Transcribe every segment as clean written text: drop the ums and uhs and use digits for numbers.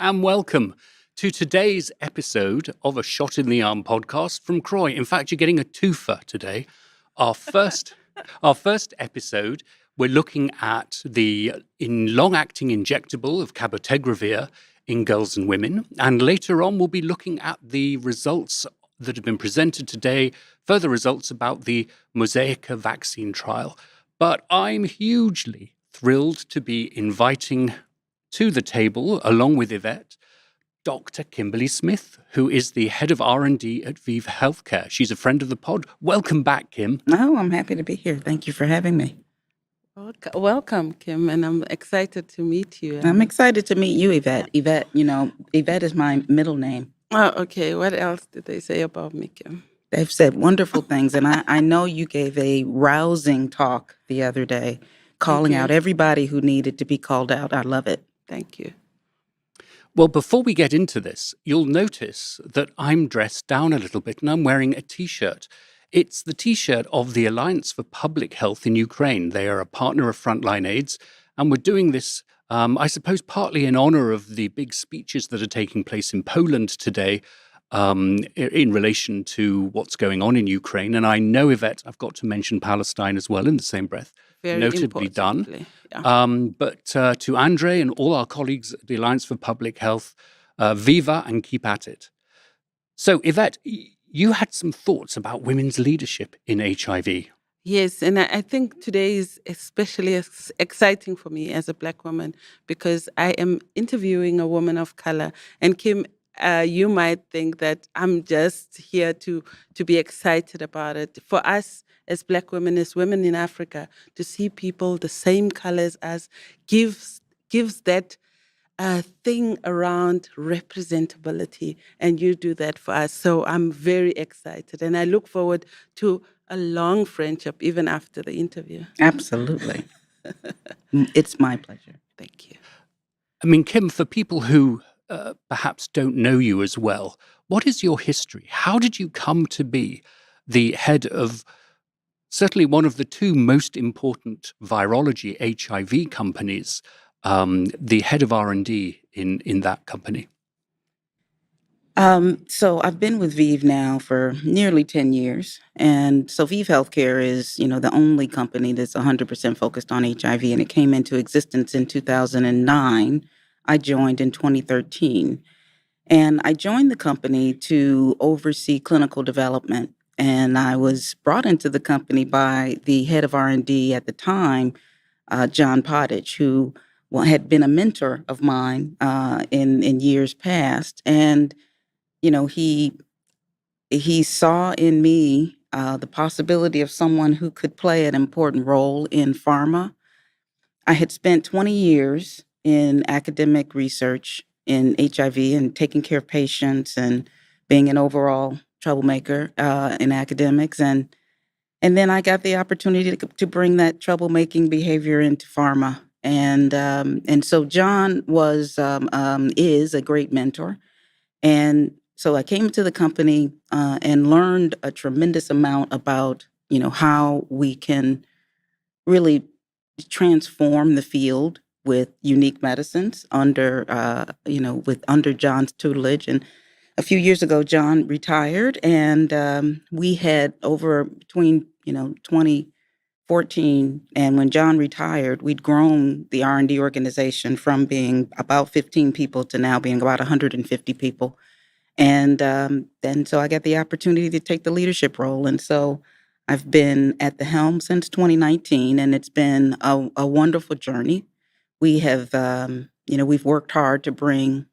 And welcome to today's episode of a Shot in the Arm podcast from CROI. In fact, you're getting a twofer today. Our first episode, we're looking at the long-acting injectable of cabotegravir in girls and women. And later on, we'll be looking at the results that have been presented today, further results about the Mosaica vaccine trial. But I'm hugely thrilled to be inviting to the table, along with Yvette, Dr. Kimberly Smith, who is the Head of R&D at ViiV Healthcare. She's a friend of the pod. Welcome back, Kim. Oh, I'm happy to be here. Thank you for having me. Welcome, Kim, and I'm excited to meet you. I'm excited to meet you, Yvette. Yvette is my middle name. Oh, okay. What else did they say about me, Kim? They've said wonderful things, and I know you gave a rousing talk the other day, calling out everybody who needed to be called out. I love it. Thank you. Well, before we get into this, you'll notice that I'm dressed down a little bit and I'm wearing a T-shirt. It's the T-shirt of the Alliance for Public Health in Ukraine. They are a partner of Frontline AIDS, and we're doing this, I suppose, partly in honor of the big speeches that are taking place in Poland today in relation to what's going on in Ukraine. And I know, Yvette, I've got to mention Palestine as well in the same breath. Very notably done. Yeah. But to Andre and all our colleagues at the Alliance for Public Health, viva and keep at it. So, Yvette, you had some thoughts about women's leadership in HIV. Yes, and I think today is especially exciting for me as a Black woman because I am interviewing a woman of color. And Kim, you might think that I'm just here to be excited about it. For us as Black women, as women in Africa, to see people the same colors as gives that thing around representability, and you do that for us. So I'm very excited, and I look forward to a long friendship even after the interview. Absolutely. It's my pleasure. Thank you. I mean, Kim, for people who perhaps don't know you as well, what is your history? How did you come to be the head of certainly one of the two most important virology HIV companies, the head of R&D in that company? So I've been with ViiV now for nearly 10 years. And so ViiV Healthcare is, the only company that's 100% focused on HIV. And it came into existence in 2009. I joined in 2013. And I joined the company to oversee clinical development. And I was brought into the company by the head of R&D at the time, John Pottage, who had been a mentor of mine in years past. And, he saw in me the possibility of someone who could play an important role in pharma. I had spent 20 years in academic research in HIV and taking care of patients and being an overall troublemaker in academics. And then I got the opportunity to bring that troublemaking behavior into pharma. And so John is a great mentor. And so I came to the company and learned a tremendous amount about, how we can really transform the field with unique medicines under John's tutelage. And a few years ago, John retired, and we had between 2014 and when John retired, we'd grown the R&D organization from being about 15 people to now being about 150 people. And then so I got the opportunity to take the leadership role. And so I've been at the helm since 2019, and it's been a wonderful journey. We have, we've worked hard to bring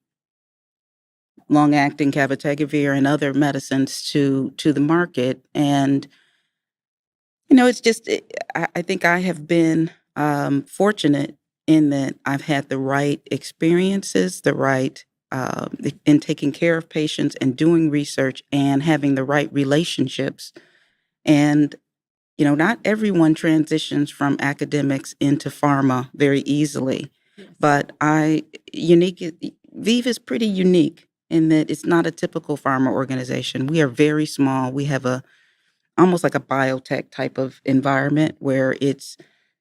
long-acting cabotegravir and other medicines to the market. And, it's just, I think I have been fortunate in that I've had the right experiences, in taking care of patients and doing research and having the right relationships. And, not everyone transitions from academics into pharma very easily, but ViiV is pretty unique in that it's not a typical pharma organization. We are very small. We have almost like a biotech type of environment where it's,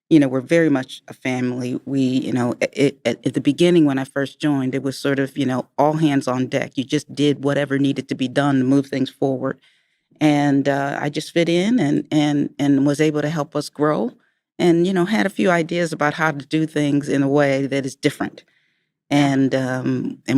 we're very much a family. We, at the beginning when I first joined, it was sort of, all hands on deck. You just did whatever needed to be done to move things forward. And I just fit in and was able to help us grow and, had a few ideas about how to do things in a way that is different. And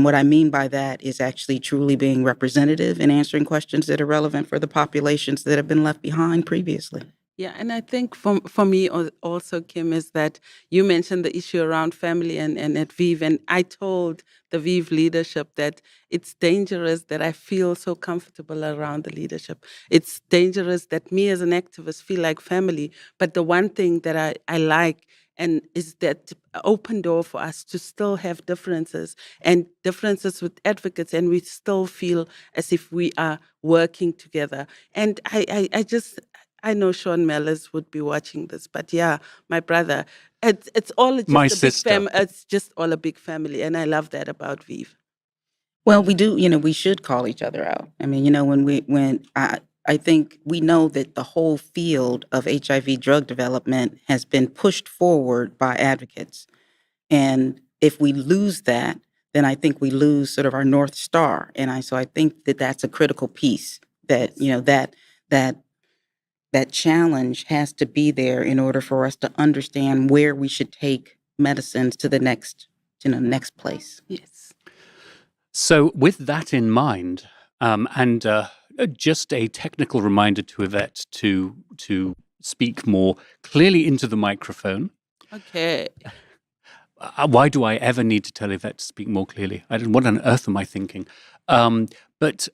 what I mean by that is actually truly being representative and answering questions that are relevant for the populations that have been left behind previously. Yeah, and I think for me also, Kim, is that you mentioned the issue around family and at ViiV, and I told the ViiV leadership that it's dangerous that I feel so comfortable around the leadership. It's dangerous that me as an activist feel like family, but the one thing that I like and is that open door for us to still have differences and differences with advocates, and we still feel as if we are working together. And I know Sean Mellors would be watching this, but yeah, my brother, it's all just My a big sister. it's just all a big family, and I love that about ViiV. Well, we do, we should call each other out. I mean, when I think we know that the whole field of HIV drug development has been pushed forward by advocates. And if we lose that, then I think we lose sort of our North Star. So I think that that's a critical piece that, that challenge has to be there in order for us to understand where we should take medicines to the next place. Yes. So with that in mind, and just a technical reminder to Yvette to speak more clearly into the microphone. Okay. Why do I ever need to tell Yvette to speak more clearly? What on earth am I thinking? But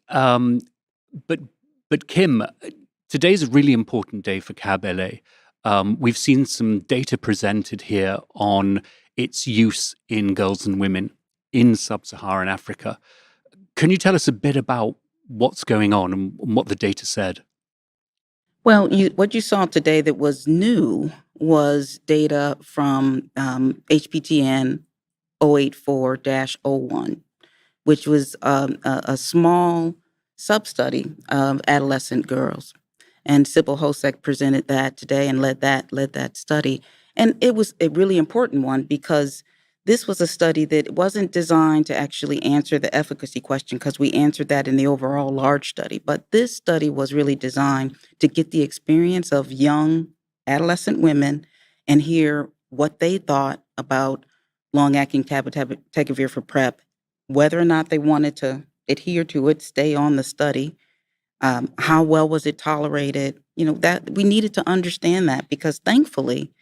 Kim, today's a really important day for CabLA. We've seen some data presented here on its use in girls and women in sub-Saharan Africa. Can you tell us a bit about what's going on and what the data said? Well, what you saw today that was new was data from HPTN 084-01, which was a small sub-study of adolescent girls. And Sybil Hosek presented that today and led that study. And it was a really important one because this was a study that wasn't designed to actually answer the efficacy question, because we answered that in the overall large study. But this study was really designed to get the experience of young adolescent women and hear what they thought about long-acting cabotegravir for PrEP, whether or not they wanted to adhere to it, stay on the study, how well was it tolerated. That we needed to understand that, because thankfully,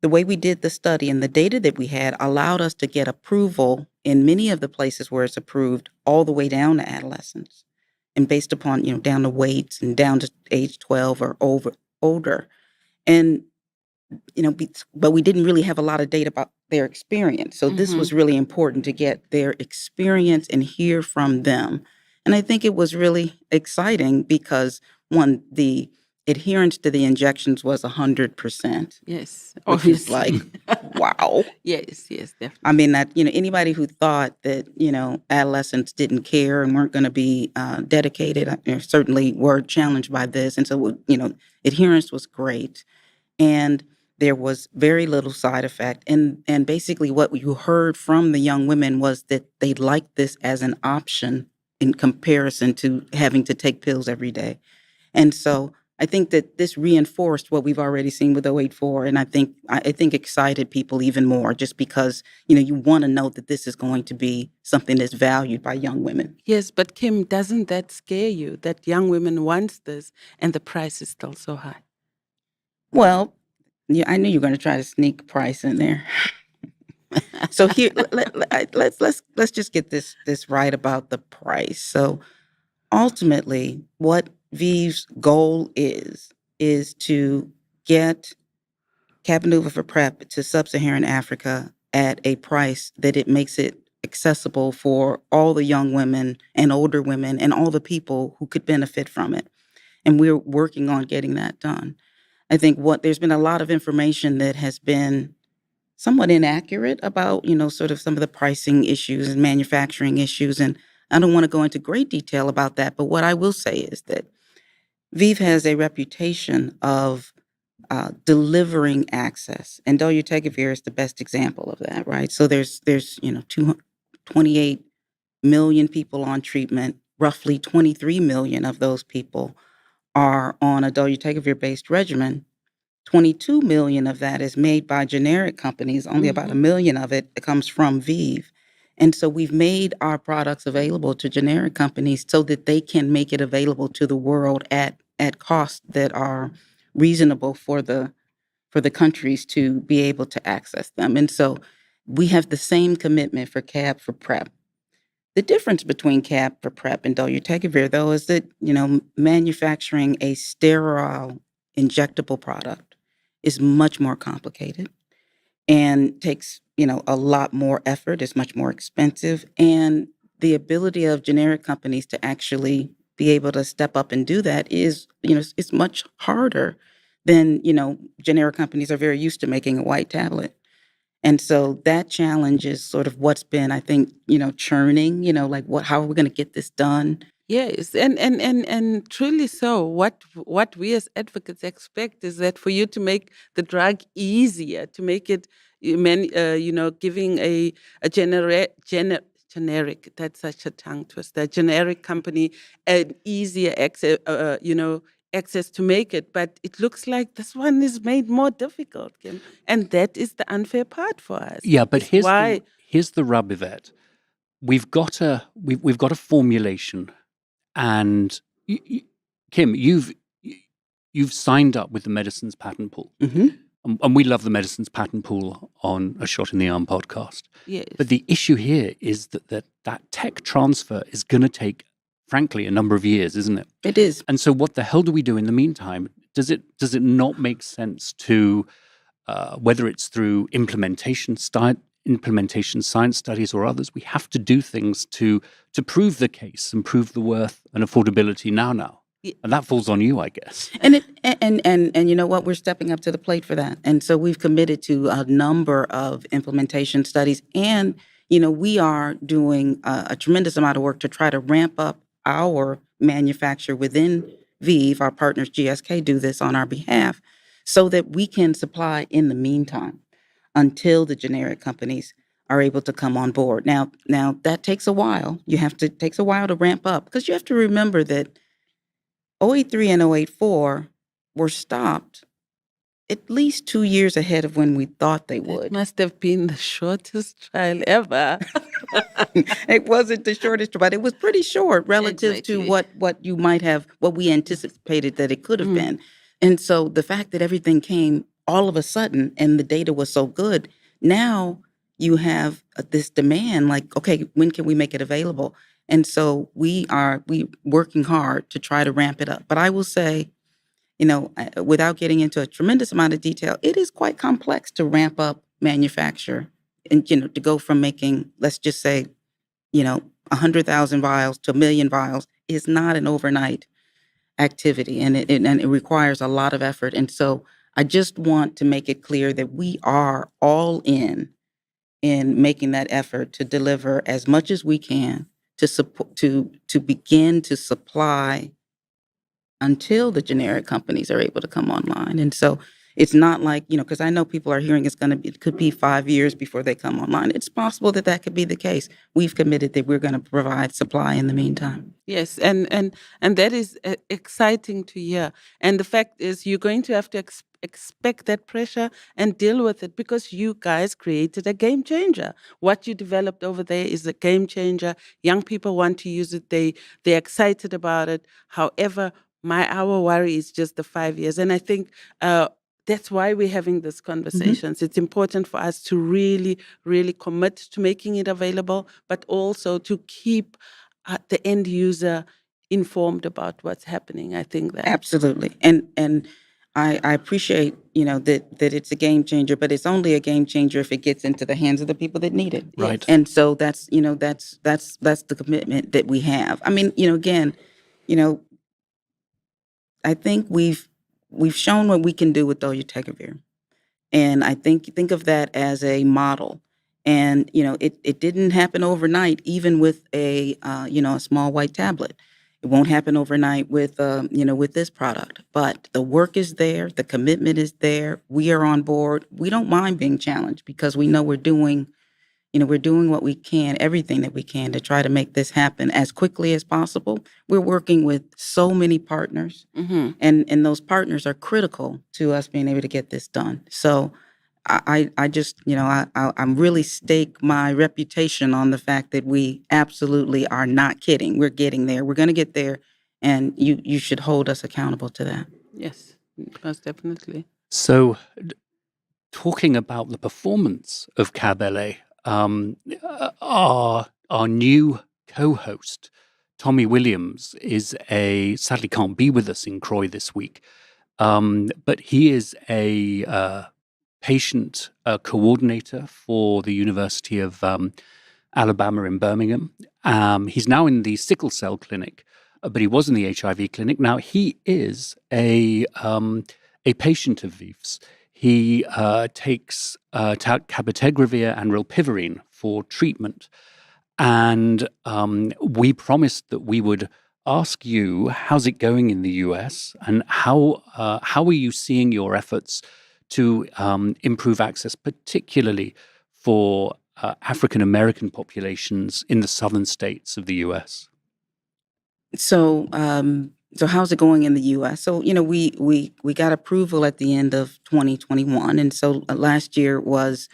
the way we did the study and the data that we had allowed us to get approval in many of the places where it's approved all the way down to adolescents, and based upon, down to weights and down to age 12 or older. And, but we didn't really have a lot of data about their experience. So this was really important to get their experience and hear from them. And I think it was really exciting because, one, the adherence to the injections was 100%. Yes. Which is like, wow. Yes, definitely. I mean, that, anybody who thought that, adolescents didn't care and weren't going to be dedicated, certainly were challenged by this. And so, adherence was great. And there was very little side effect. And basically what you heard from the young women was that they liked this as an option in comparison to having to take pills every day. And so I think that this reinforced what we've already seen with 084, and I think excited people even more, just because, you want to know that this is going to be something that's valued by young women. Yes, but Kim, doesn't that scare you that young women want this and the price is still so high? Well, yeah, I knew you were going to try to sneak price in there. So here, let's just get this right about the price. So ultimately, what ViiV's goal is to get Cabenuva for PrEP to sub-Saharan Africa at a price that it makes it accessible for all the young women and older women and all the people who could benefit from it. And we're working on getting that done. I think there's been a lot of information that has been somewhat inaccurate about, sort of some of the pricing issues and manufacturing issues. And I don't want to go into great detail about that, but what I will say is that ViiV has a reputation of delivering access, and dolutegravir is the best example of that, right? So there's 28 million people on treatment. Roughly 23 million of those people are on a dolutegravir-based regimen. 22 million of that is made by generic companies. Only about a million of it comes from ViiV. And so we've made our products available to generic companies so that they can make it available to the world at costs that are reasonable for the countries to be able to access them. And so we have the same commitment for CAB for PrEP. The difference between CAB for PrEP and dolutegravir, though, is that, manufacturing a sterile injectable product is much more complicated and takes, a lot more effort, is much more expensive. And the ability of generic companies to actually be able to step up and do that is, it's much harder than, generic companies are very used to making a white tablet. And so that challenge is sort of what's been, I think, churning, like how are we going to get this done? Yes, and truly so. What we as advocates expect is that for you to make the drug easier, to make it, giving a generic, that's such a tongue twister, generic company an easier access, access to make it. But it looks like this one is made more difficult, Kim, and that is the unfair part for us. Yeah, but It's here's the rub, Yvette. We've got a formulation, and Kim, you've signed up with the medicines patent pool, and we love the medicines patent pool on a Shot in the Arm podcast. Yes. But the issue here is that tech transfer is going to take, frankly, a number of years, isn't it? It is. And so, what the hell do we do in the meantime? Does it not make sense to, whether it's through implementation science studies or others, we have to do things to prove the case and prove the worth and affordability now. And that falls on you, I guess. And and you know what? We're stepping up to the plate for that. And so we've committed to a number of implementation studies. And, we are doing a tremendous amount of work to try to ramp up our manufacture within ViiV. Our partners, GSK, do this on our behalf so that we can supply in the meantime until the generic companies are able to come on board. Now that takes a while. Takes a while to ramp up, because you have to remember that 083 and 084 were stopped at least 2 years ahead of when we thought they It would. must have been the shortest trial ever. It wasn't the shortest, but it was pretty short relative to Exactly. what we anticipated that it could have been. And so the fact that everything came all of a sudden and the data was so good, now you have this demand, like, okay, when can we make it available? And so we working hard to try to ramp it up. But I will say, without getting into a tremendous amount of detail, it is quite complex to ramp up manufacture and, to go from making, let's just say, 100,000 vials to 1 million vials is not an overnight activity, and it requires a lot of effort. And so I just want to make it clear that we are all in making that effort to deliver as much as we can to support, to begin to supply until the generic companies are able to come online. And so it's not like, because I know people are hearing it could be 5 years before they come online. It's possible that could be the case. We've committed that we're going to provide supply in the meantime. Yes, and that is exciting to hear. And the fact is, you're going to have to expect that pressure and deal with it, because you guys created a game changer. What you developed over there is a game changer. Young people want to use it. They're excited about it. However, our worry is just the 5 years, and I think that's why we're having these conversations. It's important for us to really, really commit to making it available, but also to keep the end user informed about what's happening. I think that Absolutely. And I appreciate, that it's a game changer, but it's only a game changer if it gets into the hands of the people that need it. Right. And so that's the commitment that we have. I mean, again, I think we've shown what we can do with dolutegravir. And I think of that as a model. And, it didn't happen overnight, even with a small white tablet. It won't happen overnight with this product. But the work is there. The commitment is there. We are on board. We don't mind being challenged because we know we're doing what we can, everything that we can to try to make this happen as quickly as possible. We're working with so many partners, Mm-hmm. and those partners are critical to us being able to get this done. So I just, I'm really stake my reputation on the fact that we absolutely are not kidding. We're getting there. We're going to get there, and you should hold us accountable to that. Yes, most definitely. So, talking about the performance of CabLA, our new co-host, Tommy Williams, sadly can't be with us in CROI this week, but he is a patient coordinator for the University of Alabama in Birmingham. He's now in the sickle cell clinic, but he was in the HIV clinic. Now he is a patient of ViiV's. He takes cabotegravir and rilpivirine for treatment. And we promised that we would ask you, how's it going in the US, and how are you seeing your efforts to improve access, particularly for African American populations in the southern states of the US? So, how's it going in the U.S.? So, we got approval at the end of 2021, and so last year was,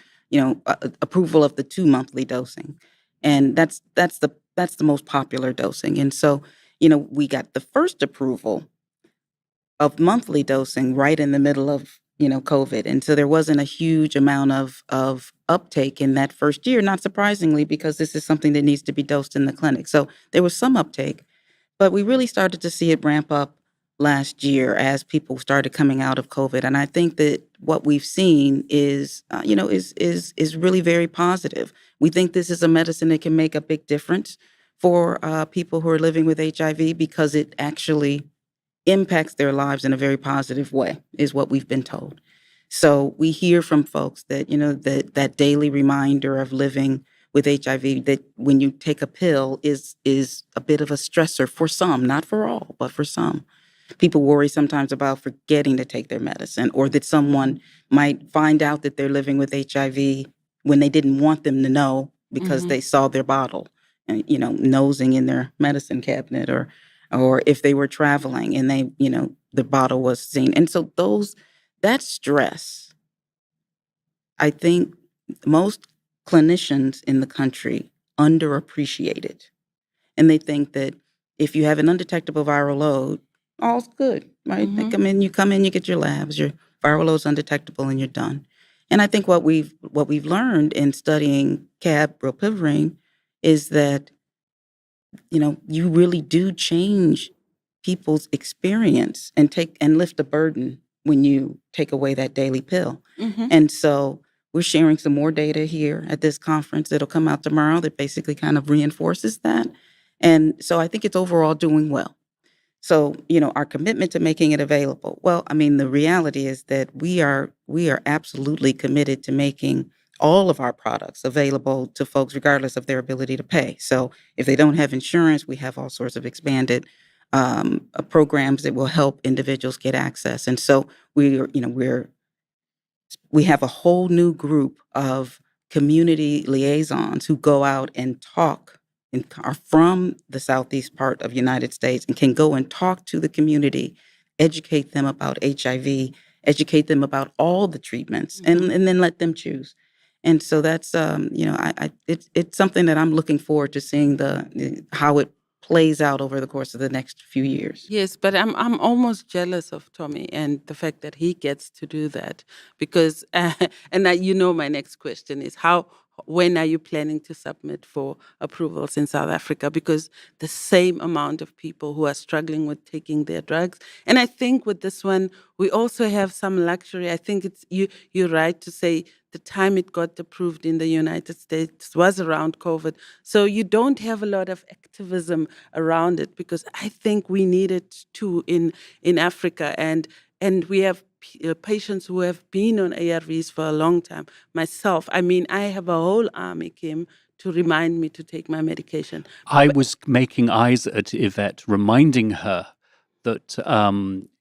approval of the 2 monthly dosing, and that's the most popular dosing. And so, we got the first approval of monthly dosing right in the middle of COVID, and so there wasn't a huge amount of uptake in that first year. Not surprisingly, because this is something that needs to be dosed in the clinic. So there was some uptake. But we really started to see it ramp up last year as people started coming out of COVID, and I think that what we've seen is really very positive. We think this is a medicine that can make a big difference for people who are living with HIV because it actually impacts their lives in a very positive way, is what we've been told. So we hear from folks that that daily reminder of living with HIV, that when you take a pill is a bit of a stressor for some, not for all, but for some. People worry sometimes about forgetting to take their medicine, or that someone might find out that they're living with HIV when they didn't want them to know because Mm-hmm. they saw their bottle, and nosing in their medicine cabinet, or if they were traveling and the bottle was seen. And so that stress, I think most clinicians in the country underappreciate it. And they think that if you have an undetectable viral load, all's good, right? Mm-hmm. You come in, you get your labs, your viral load's undetectable, and you're done. And I think what we've learned in studying rilpivirine is that you really do change people's experience and lift a burden when you take away that daily pill. Mm-hmm. And so we're sharing some more data here at this conference that'll come out tomorrow that basically kind of reinforces that. And so I think it's overall doing well. So, our commitment to making it available. Well, I mean, the reality is that we are absolutely committed to making all of our products available to folks regardless of their ability to pay. So if they don't have insurance, we have all sorts of expanded programs that will help individuals get access. And so we have a whole new group of community liaisons who go out and talk and are from the southeast part of the United States and can go and talk to the community, educate them about HIV, educate them about all the treatments, Mm-hmm. and then let them choose. And so that's it's something that I'm looking forward to seeing how it plays out over the course of the next few years. Yes, but I'm almost jealous of Tommy and the fact that he gets to do that because my next question is when are you planning to submit for approvals in South Africa? Because the same amount of people who are struggling with taking their drugs, and I think with this one we also have some luxury. I think it's you're right to say the time it got approved in the United States was around COVID, so you don't have a lot of activism around it because I think we need it too in Africa, and we have patients who have been on ARVs for a long time. Myself, I mean, I have a whole army, Kim, to remind me to take my medication. I was making eyes at Yvette, reminding her that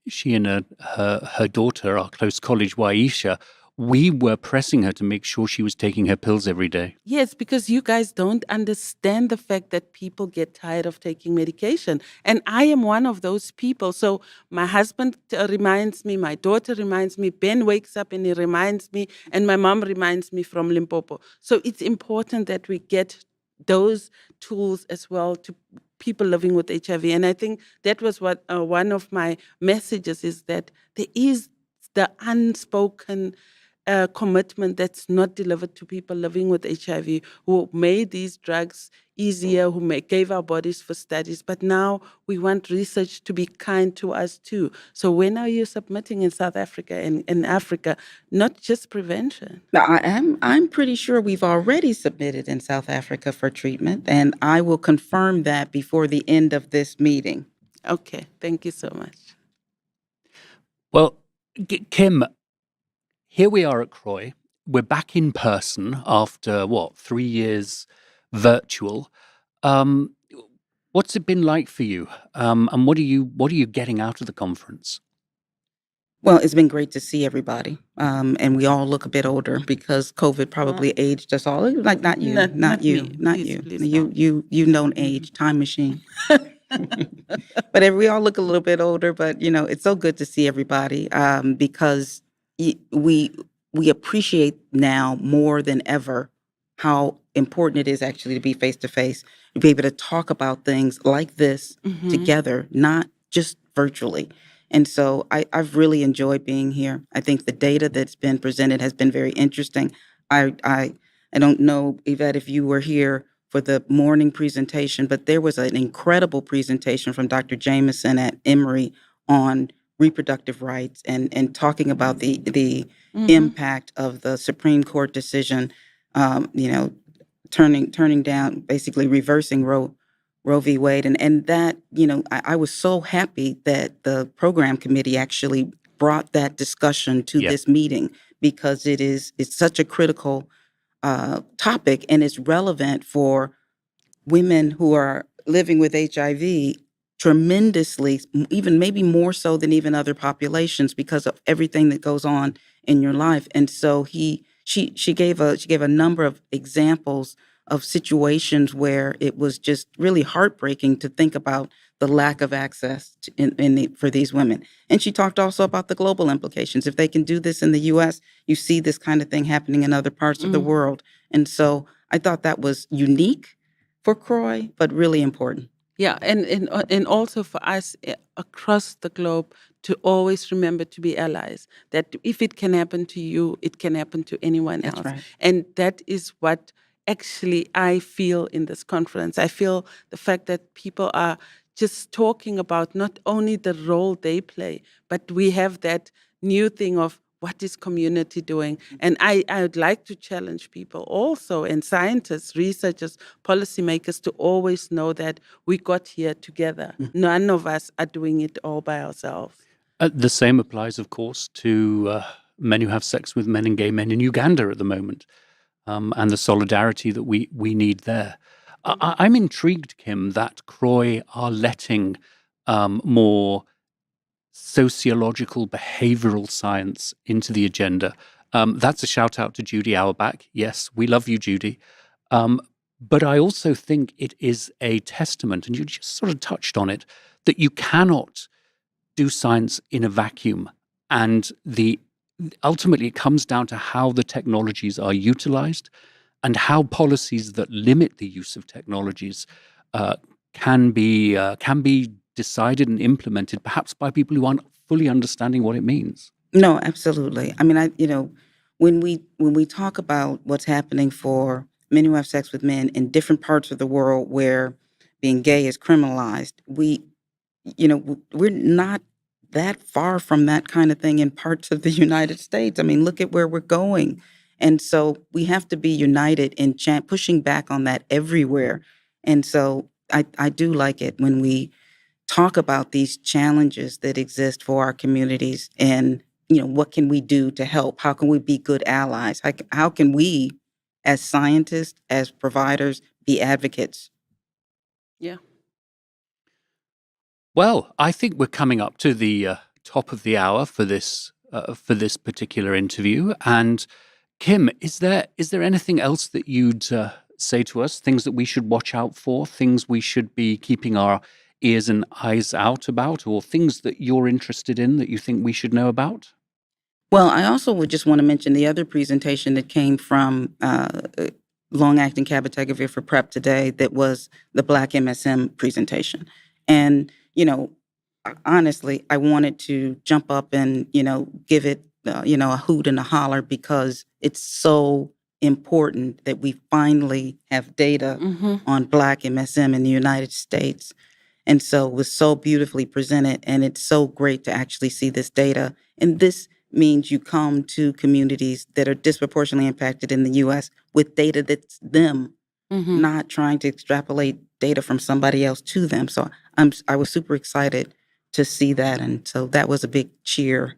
she and her daughter, our close colleague Waisha, we were pressing her to make sure she was taking her pills every day. Yes, because you guys don't understand the fact that people get tired of taking medication. And I am one of those people. So my husband reminds me, my daughter reminds me, Ben wakes up and he reminds me, and my mom reminds me from Limpopo. So it's important that we get those tools as well to people living with HIV. And I think that was what one of my messages is, that there is the unspoken commitment that's not delivered to people living with HIV, who made these drugs easier, who gave our bodies for studies. But now we want research to be kind to us too. So when are you submitting in South Africa and in Africa, not just prevention? Now, I'm pretty sure we've already submitted in South Africa for treatment, and I will confirm that before the end of this meeting. Okay, thank you so much. Well, Kim, here we are at CROI. We're back in person after 3 years virtual. What's it been like for you? And what are you getting out of the conference? Well, it's been great to see everybody, and we all look a bit older because COVID probably aged us all. Like not you, not you, me. not Please, you. please You don't age. Time machine. But we all look a little bit older. But it's so good to see everybody because we appreciate now more than ever how important it is actually to be face to face, to be able to talk about things like this together, not just virtually. And so I've really enjoyed being here. I think the data that's been presented has been very interesting. I don't know, Yvette, if you were here for the morning presentation, but there was an incredible presentation from Dr. Jameson at Emory on reproductive rights and talking about the impact of the Supreme Court decision, turning down, basically reversing Roe v. Wade. And that, I was so happy that the program committee actually brought that discussion to this meeting, because it's such a critical topic, and it's relevant for women who are living with HIV tremendously, even maybe more so than even other populations, because of everything that goes on in your life. And so she gave a number of examples of situations where it was just really heartbreaking to think about the lack of access for these women. And she talked also about the global implications. If they can do this in the U.S., you see this kind of thing happening in other parts of the world. And so I thought that was unique for CROI, but really important. Yeah, and also for us across the globe to always remember to be allies, that if it can happen to you, it can happen to anyone else. That's right. And that is what actually I feel in this conference. I feel the fact that people are just talking about not only the role they play, but we have that new thing of what is community doing? And I would like to challenge people also, and scientists, researchers, policymakers, to always know that we got here together. None of us are doing it all by ourselves. The same applies, of course, to men who have sex with men and gay men in Uganda at the moment, and the solidarity that we need there. I'm intrigued, Kim, that CROI are letting more sociological behavioral science into the agenda. That's a shout out to Judy Auerbach. Yes, we love you, Judy. But I also think it is a testament, and you just sort of touched on it, that you cannot do science in a vacuum. And ultimately it comes down to how the technologies are utilized and how policies that limit the use of technologies can be decided and implemented, perhaps by people who aren't fully understanding what it means. No, absolutely. I mean, when we talk about what's happening for men who have sex with men in different parts of the world where being gay is criminalized, we're not that far from that kind of thing in parts of the United States. I mean, look at where we're going. And so we have to be united in pushing back on that everywhere. And so I do like it when we talk about these challenges that exist for our communities in what can we do to help? How can we be good allies? How can we, as scientists, as providers, be advocates? Yeah. Well, I think we're coming up to the top of the hour for this particular interview. And Kim, is there anything else that you'd say to us? Things that we should watch out for? Things we should be keeping our ears and eyes out about, or things that you're interested in that you think we should know about? Well, I also would just want to mention the other presentation that came from long-acting cabotegravir for PrEP today. That was the Black MSM presentation, and honestly, I wanted to jump up and give it a hoot and a holler, because it's so important that we finally have data on Black MSM in the United States. And so it was so beautifully presented, and it's so great to actually see this data. And this means you come to communities that are disproportionately impacted in the U.S. with data that's them, not trying to extrapolate data from somebody else to them. So I was super excited to see that, and so that was a big cheer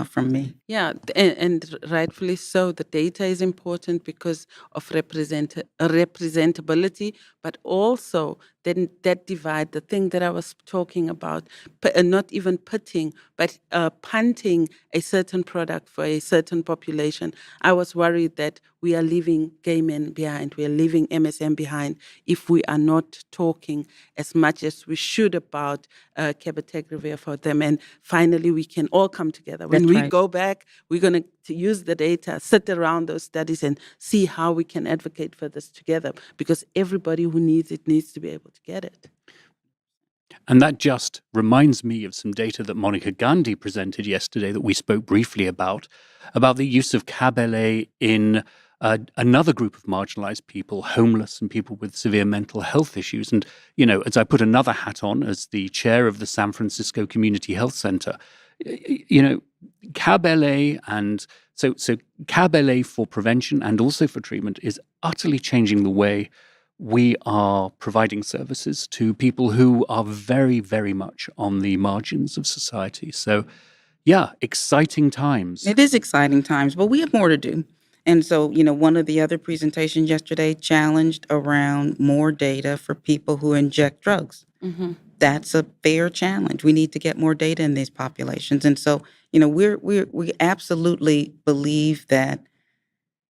from me. Yeah, and rightfully so. The data is important because of representability, but also then that divide, the thing that I was talking about, not even putting, but punting a certain product for a certain population. I was worried that we are leaving gay men behind, we are leaving MSM behind if we are not talking as much as we should about cabotegravir for them. And finally, we can all come together. When That's we right. go back, we're going to use the data, sit around those studies and see how we can advocate for this together, because everybody who needs it needs to be able to get it. And that just reminds me of some data that Monica Gandhi presented yesterday that we spoke briefly about the use of CabLA in another group of marginalized people, homeless and people with severe mental health issues. And, as I put another hat on as the chair of the San Francisco Community Health Center, CabLA and so CabLA for prevention and also for treatment is utterly changing the way we are providing services to people who are very, very much on the margins of society. So, yeah, exciting times. It is exciting times, but we have more to do. And so, one of the other presentations yesterday challenged around more data for people who inject drugs. That's a fair challenge. We need to get more data in these populations. And so, we absolutely believe that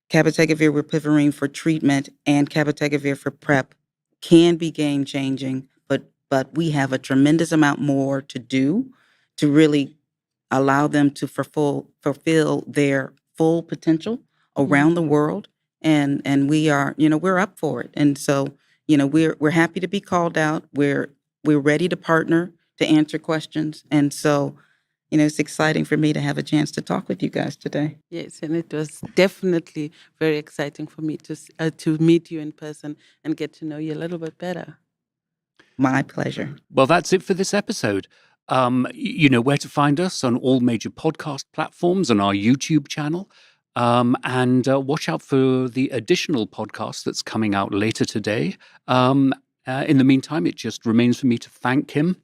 cabotegravir, rilpivirine for treatment and cabotegravir for PrEP can be game changing, but we have a tremendous amount more to do to really allow them to fulfill their full potential around the world. And we are, we're up for it. And so, we're happy to be called out. We're ready to partner to answer questions. And so, it's exciting for me to have a chance to talk with you guys today. Yes, and it was definitely very exciting for me to meet you in person and get to know you a little bit better. My pleasure. Well, that's it for this episode. You know where to find us on all major podcast platforms and our YouTube channel. And watch out for the additional podcast that's coming out later today. In the meantime, it just remains for me to thank Kim.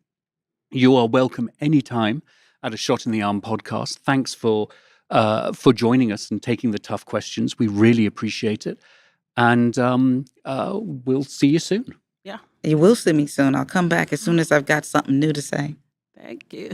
You are welcome anytime at a Shot in the Arm podcast. Thanks for joining us and taking the tough questions. We really appreciate it. And we'll see you soon. Yeah. You will see me soon. I'll come back as soon as I've got something new to say. Thank you.